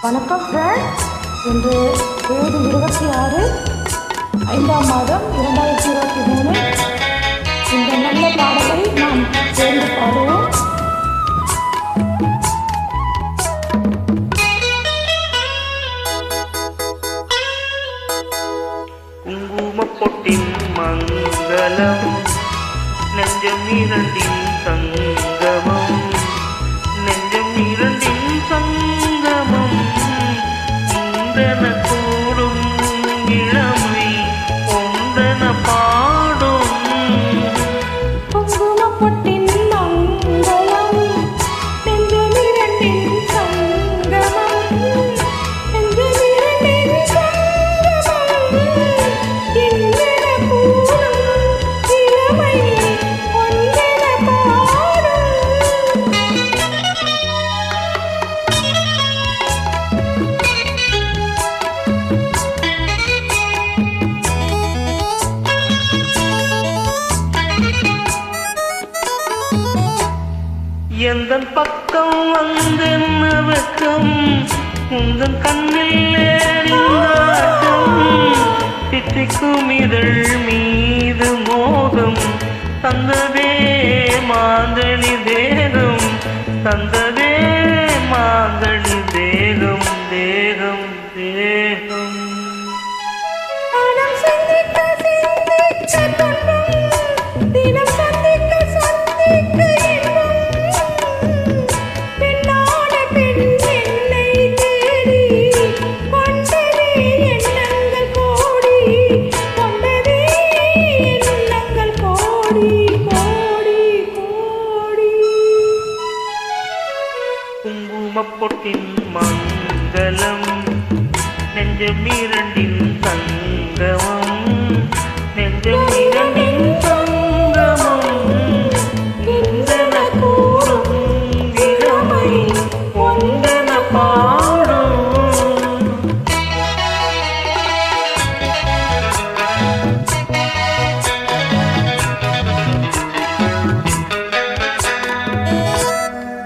வணக்கம் ஃப்ரெண்ட்ஸ். இன்று தேதி 26 5ஆம் மாதம் 2023. இந்த நல்ல பாடலை நாம் சேர்ந்து பாடுவோம். குங்குமப்பொட்டின் மங்களம், நெஞ்சம் இரண்டின் சங்கமம், நெஞ்சம் இரண்டின் சங்கமம், இன்றன கூடும் இளமை ஒன்றன பாடும். குங்குமப்பொட்டின் மங்களம், நெஞ்சம் இரண்டின் சங்கமம், நெஞ்சம் இரண்டின் சங்கமம், இன்றன கூடும் இளமை ஒன்றன பாடும். எந்தன் பக்கம் வந்தென்ன வெக்கம், உந்தன் கண்ணில் ஏறினாட்டம், தித்திக்கும் இதழ் மீது மோகம், தந்ததே மாந்தளி தேகம், தந்ததே மாந்தளி தேகம், தேகம் தேகம். தினம் சந்திக்க துன்பம், தினம் சந்திக்க இன்பம், பெண்ணான பெண் என்னை தேடி கொண்டதே எண்ணங்கள் கோடி, கொண்டதே எண்ணங்கள் கோடி கோடி கோடி. குங்குமப்பொட்டின் மங்களம், நெஞ்சம் இரண்டின் சங்கமம், நெஞ்சம் இரண்டின் சங்கமம், இன்றன கூடும் இளமை ஒன்றன பாடும்.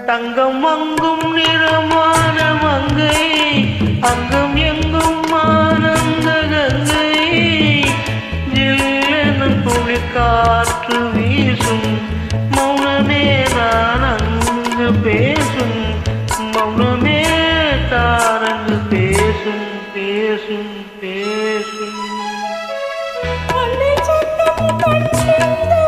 தங்கம் அங்கும் நிறமான மங்கை, அங்கம் எங்கும் ஆனந்த கங்கை, ஜில்லெனும் துளிக்காற்று வீசும், மௌனமே நான் அங்கு பேசும், மௌனமே தான் அங்கு பேசும் பேசும் பேசும். அன்னை சொந்தம் கண்டிருந்த